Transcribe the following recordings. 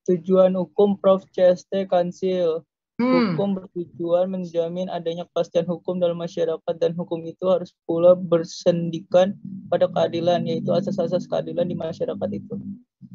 Tujuan hukum Prof. C.S.T. Kansil. Hmm. Hukum bertujuan menjamin adanya kepastian hukum dalam masyarakat dan hukum itu harus pula bersendikan pada keadilan, yaitu asas-asas keadilan di masyarakat itu.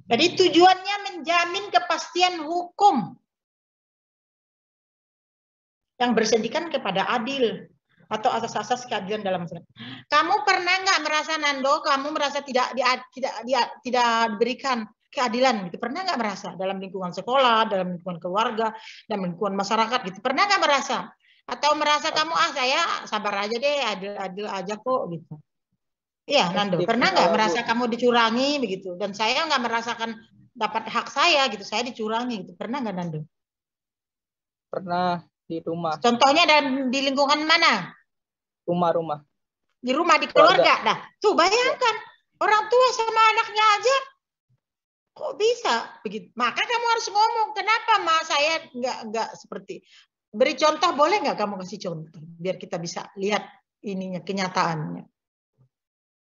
Jadi tujuannya menjamin kepastian hukum yang bersendikan kepada adil atau asas-asas keadilan dalam masyarakat. Kamu pernah nggak merasa, Nando, kamu merasa tidak diberikan keadilan gitu? Pernah nggak merasa dalam lingkungan sekolah, dalam lingkungan keluarga, dalam lingkungan masyarakat gitu? Pernah nggak merasa? Atau merasa kamu saya sabar aja deh, adil aja kok gitu? Iya, Nando. Pernah nggak merasa kamu dicurangi begitu? Dan saya nggak merasakan dapat hak saya gitu, saya dicurangi gitu. Pernah nggak, Nando? Pernah di rumah. Contohnya di lingkungan mana? Rumah. Di rumah, di keluarga. Nah, tuh bayangkan orang tua sama anaknya aja kok bisa begitu. Maka kamu harus ngomong, kenapa Ma saya nggak seperti. Beri contoh, boleh nggak kamu kasih contoh biar kita bisa lihat ininya, kenyataannya.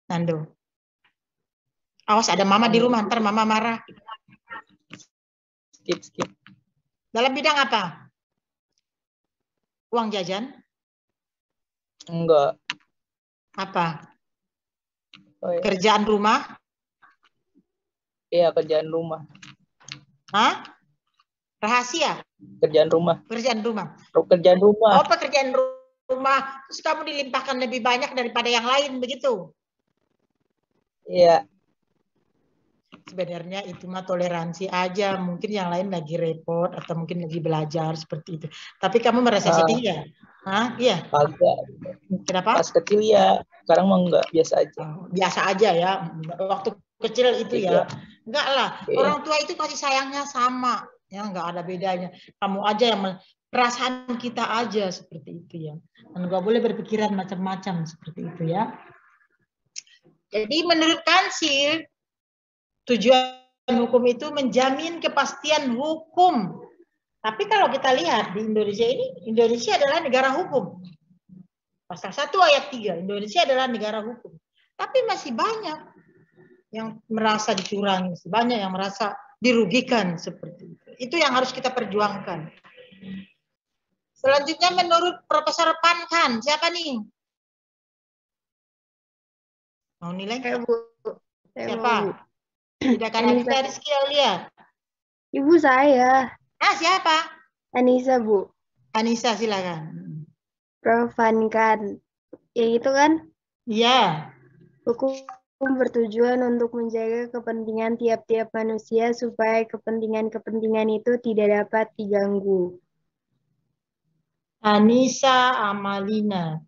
Nando. Awas ada mama di rumah, ntar mama marah. Skip. Dalam bidang apa? Uang jajan? Enggak. Apa? Oh, iya. Kerjaan rumah? Iya, kerjaan rumah. Hah? Rahasia? Kerjaan rumah. Kerjaan rumah. Pekerjaan rumah. Oh, pekerjaan rumah. Terus kamu dilimpahkan lebih banyak daripada yang lain, begitu? Iya. Sebenarnya itu mah toleransi aja. Mungkin yang lain lagi repot atau mungkin lagi belajar seperti itu. Tapi kamu merasa sedih ya? Hah? Iya. Agak. Kenapa? Pas kecil ya. Sekarang mah enggak, biasa aja. Biasa aja ya. Waktu kecil itu ya. Enggak lah. Iya. Orang tua itu kasih sayangnya sama. Ya, enggak ada bedanya. Kamu aja yang perasaan kita aja seperti itu ya. Dan enggak boleh berpikiran macam-macam seperti itu ya. Jadi menurut Kansil, tujuan hukum itu menjamin kepastian hukum. Tapi kalau kita lihat di Indonesia ini, Indonesia adalah negara hukum. Pasal 1 ayat 3, Indonesia adalah negara hukum. Tapi masih banyak yang merasa dicurangi, masih banyak yang merasa dirugikan seperti itu. Itu yang harus kita perjuangkan. Selanjutnya menurut Profesor Pankan, siapa nih? Mau nilai? Siapa? Tidak karena kita Rizky Aulia. Ibu saya. Siapa? Anissa, Bu. Anissa, silakan. Prof. Pankan. Ya itu kan? Iya. Hukum bertujuan untuk menjaga kepentingan tiap-tiap manusia supaya kepentingan-kepentingan itu tidak dapat diganggu. Anissa Amalina.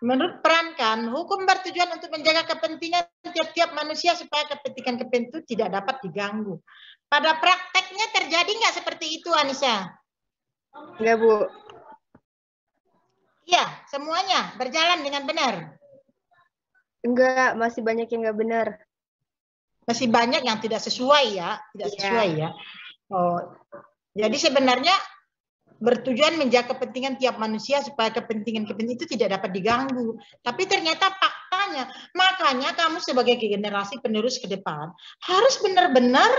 Menurut Pankan, hukum bertujuan untuk menjaga kepentingan tiap-tiap manusia supaya kepentingan-kepentingan itu tidak dapat diganggu. Pada prakteknya terjadi nggak seperti itu, Anissa? Enggak, Bu. Iya, semuanya berjalan dengan benar. Enggak, masih banyak yang enggak benar. Masih banyak yang tidak sesuai ya, tidak sesuai ya. Oh, jadi sebenarnya bertujuan menjaga kepentingan tiap manusia supaya kepentingan-kepentingan itu tidak dapat diganggu. Tapi ternyata faktanya, makanya kamu sebagai generasi penerus ke depan harus benar-benar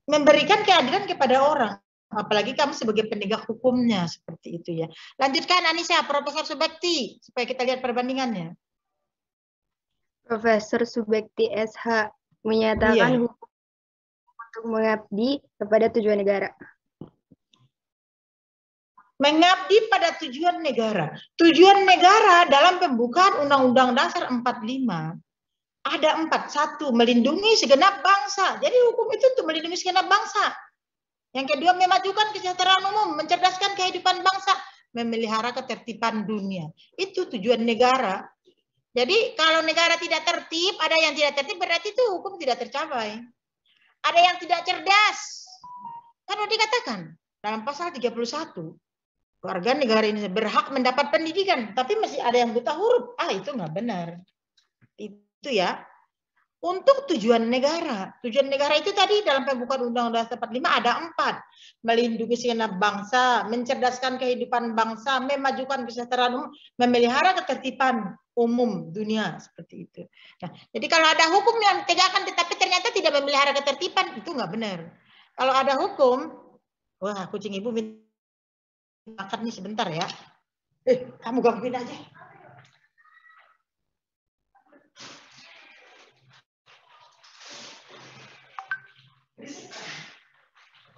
memberikan keadilan kepada orang. Apalagi kamu sebagai penegak hukumnya seperti itu ya. Lanjutkan Anissa, Profesor Subekti, supaya kita lihat perbandingannya. Profesor Subekti SH menyatakan hukum untuk mengabdi kepada tujuan negara. Mengabdi pada tujuan negara. Tujuan negara dalam pembukaan Undang-Undang Dasar 45 ada 4. 1, melindungi segenap bangsa. Jadi hukum itu untuk melindungi segenap bangsa. Yang kedua, memajukan kesejahteraan umum, mencerdaskan kehidupan bangsa, memelihara ketertiban dunia. Itu tujuan negara. Jadi kalau negara tidak tertib, ada yang tidak tertib, berarti itu hukum tidak tercapai. Ada yang tidak cerdas. Kan udah dikatakan dalam pasal 31, warga negara ini berhak mendapat pendidikan, tapi masih ada yang buta huruf. Itu nggak benar. Itu ya. Untuk tujuan negara. Tujuan negara itu tadi dalam pembukaan Undang-Undang 45 ada 4. Melindungi segenap bangsa, mencerdaskan kehidupan bangsa, memajukan kesejahteraan umum, memelihara ketertiban umum dunia seperti itu. Nah, jadi kalau ada hukum yang tegakkan tetapi ternyata tidak memelihara ketertiban, itu nggak benar. Kalau ada hukum, wah kucing ibu makan nih sebentar ya. Kamu gangguin aja.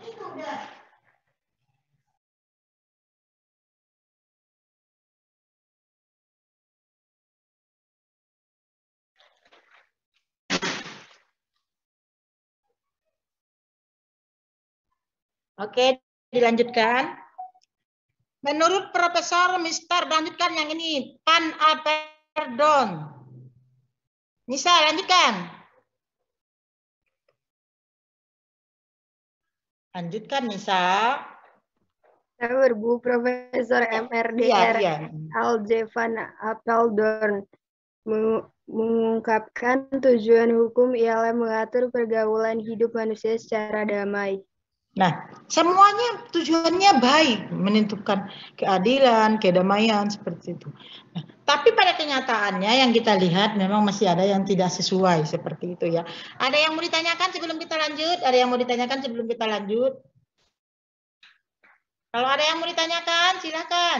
Itu udah. Oke, dilanjutkan. Menurut Profesor Mister, lanjutkan yang ini. Pan Aperdon. Nisa, lanjutkan. Lanjutkan, Nisa. Saya berbu Profesor MRDR Alje van Apeldoorn mengungkapkan tujuan hukum ialah mengatur pergaulan hidup manusia secara damai. Nah, semuanya tujuannya baik, menentukan keadilan, kedamaian, seperti itu. Nah, tapi pada kenyataannya yang kita lihat memang masih ada yang tidak sesuai seperti itu ya. Ada yang mau ditanyakan sebelum kita lanjut? Ada yang mau ditanyakan sebelum kita lanjut? Kalau ada yang mau ditanyakan, silakan.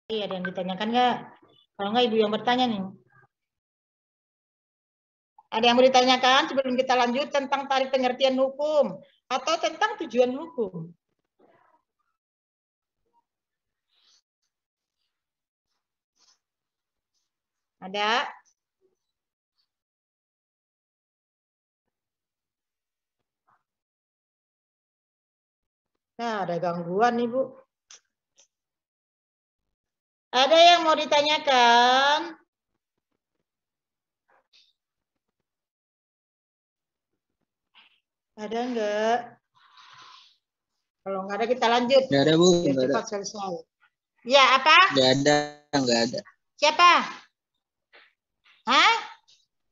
Ada yang ditanyakan nggak? Kalau nggak, ibu yang bertanya nih. Ada yang mau ditanyakan sebelum kita lanjut tentang tarik pengertian hukum atau tentang tujuan hukum? Ada? Nah, ada gangguan nih, Bu. Ada yang mau ditanyakan? Ada enggak? Kalau enggak ada kita lanjut. Enggak ada, Bu. Biar cepat selesai. Ya, apa? Enggak ada. Siapa? Hah?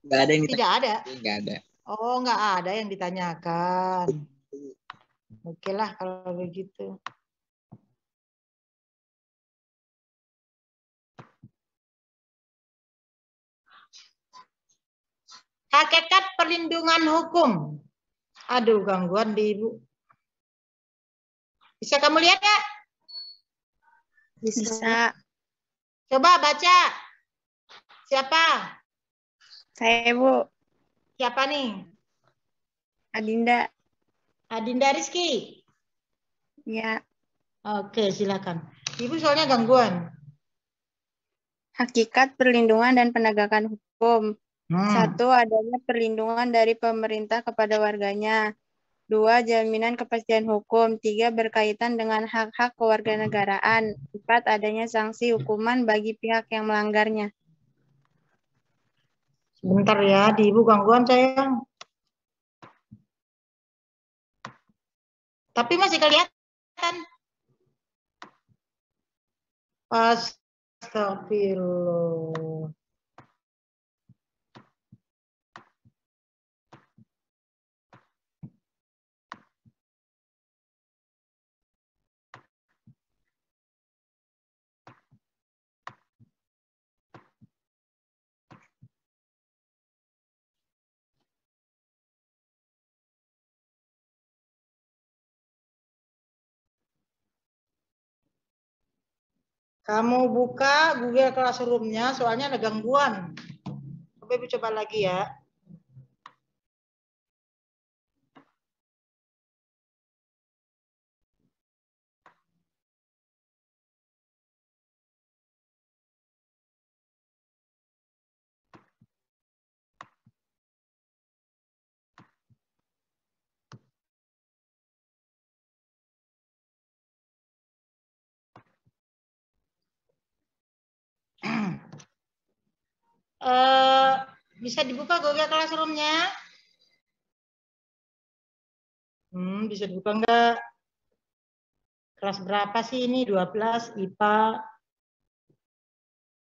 Enggak ada yang Tidak ada. Enggak ada. Oh, enggak ada yang ditanyakan. Oke lah kalau begitu. Hakikat perlindungan hukum. Aduh, gangguan di Ibu. Bisa kamu lihat ya? Bisa. Coba baca. Siapa? Saya, Bu. Siapa nih? Adinda. Adinda Rizky. Ya. Oke, silakan. Ibu soalnya gangguan. Hakikat perlindungan dan penegakan hukum. 1. Hmm. Adanya perlindungan dari pemerintah kepada warganya. 2. Jaminan kepastian hukum. 3. Berkaitan dengan hak-hak kewarganegaraan. 4. Adanya sanksi hukuman bagi pihak yang melanggarnya. Sebentar ya, di Ibu gangguan sayang. Tapi masih kelihatan. Astagfirullah. Kamu buka Google Classroom-nya, soalnya ada gangguan. Coba Ibu coba lagi ya. Bisa dibuka Google Classroom-nya? Bisa dibuka enggak? Kelas berapa sih ini? 12 IPA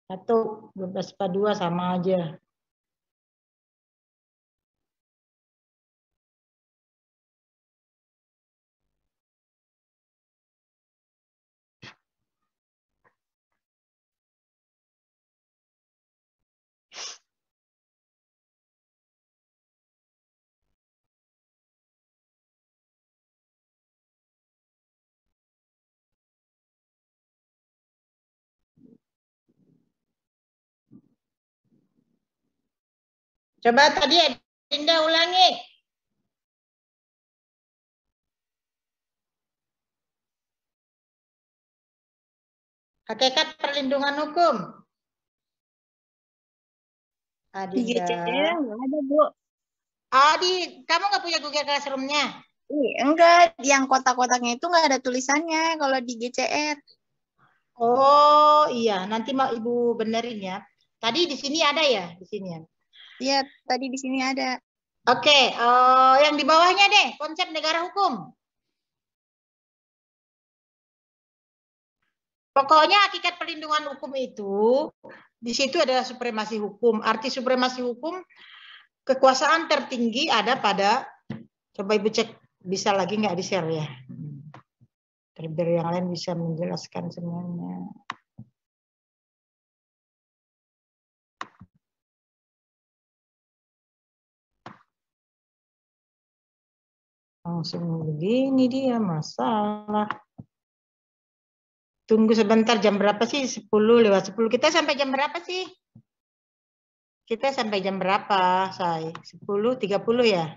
1, 12 IPA 2 sama aja. Coba tadi Dinda ulangi. Hakikat perlindungan hukum. Di GCR nggak ada, Bu. Kamu nggak punya Google Classroom-nya? Enggak, yang kotak-kotaknya itu nggak ada tulisannya kalau di GCR. Oh iya, nanti mau Ibu benerin ya. Tadi di sini ada ya, di sini ya. Iya, tadi di sini ada. Oke, yang di bawahnya deh, konsep negara hukum. Pokoknya hakikat perlindungan hukum itu, di situ adalah supremasi hukum. Arti supremasi hukum, kekuasaan tertinggi ada pada, coba Ibu cek, bisa lagi nggak di-share ya? Biar yang lain bisa menjelaskan semuanya. Langsung begini dia, masalah. Tunggu sebentar, jam berapa sih? 10:10. Kita sampai jam berapa sih? Kita sampai jam berapa, Say? 10:30 ya?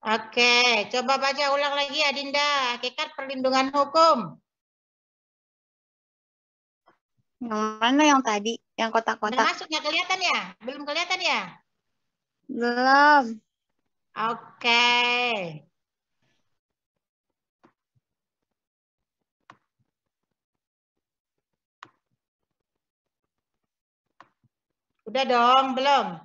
Oke, coba baca ulang lagi ya Dinda. Hakikat perlindungan hukum. Yang mana yang tadi? Yang Udah kotak-kotak? masuk, nggak kelihatan ya? Belum kelihatan ya? Belum. Oke. Udah dong, belum?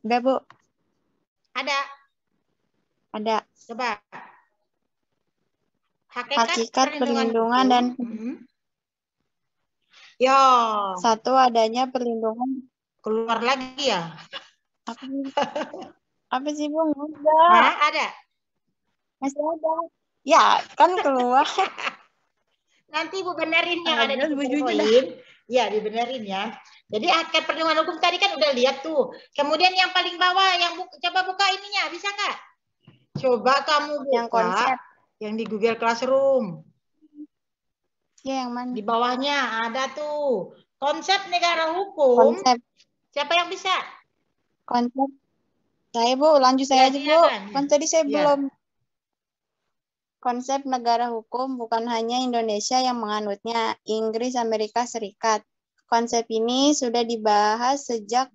Udah, Bu. Ada. Ada. Coba. Hakikat perlindungan dan Yo. Satu, adanya perlindungan. Keluar lagi ya? Apa sih, Bu? Enggak. Hah, ada? Masih ada. Ya, kan keluar. Nanti Bu benerin yang ada di Bu poin. Ya, dibenerin ya. Jadi hakikat perlindungan hukum tadi kan udah lihat tuh. Kemudian yang paling bawah, coba buka ininya, bisa nggak? Coba kamu buka. Yang konsep. Yang di Google Classroom. Ya, yang mana? Di bawahnya ada tuh. Konsep negara hukum. Konsep. Siapa yang bisa? Konsep. Saya, Bu. Lanjut saya aja, Bu. Kan tadi saya belum. Konsep negara hukum bukan hanya Indonesia yang menganutnya, Inggris, Amerika Serikat. Konsep ini sudah dibahas sejak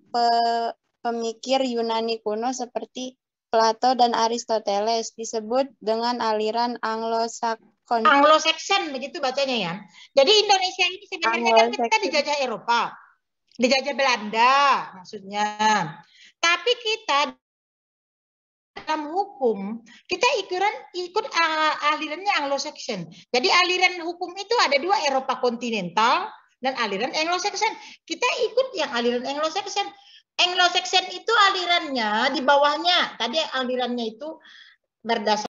pemikir Yunani kuno seperti Plato dan Aristoteles, disebut dengan aliran Anglo-Saxon. Anglo-Saxon, begitu bacanya ya. Jadi Indonesia ini sebenarnya kan kita dijajah Eropa, dijajah Belanda maksudnya. Tapi kita dalam hukum, kita ikut alirannya Anglo-Saxon. Jadi aliran hukum itu ada dua, Eropa kontinental dan aliran Anglo-Saxon. Kita ikut yang aliran Anglo-Saxon. Anglo-Saxon itu alirannya di bawahnya. Tadi alirannya itu berdasarkan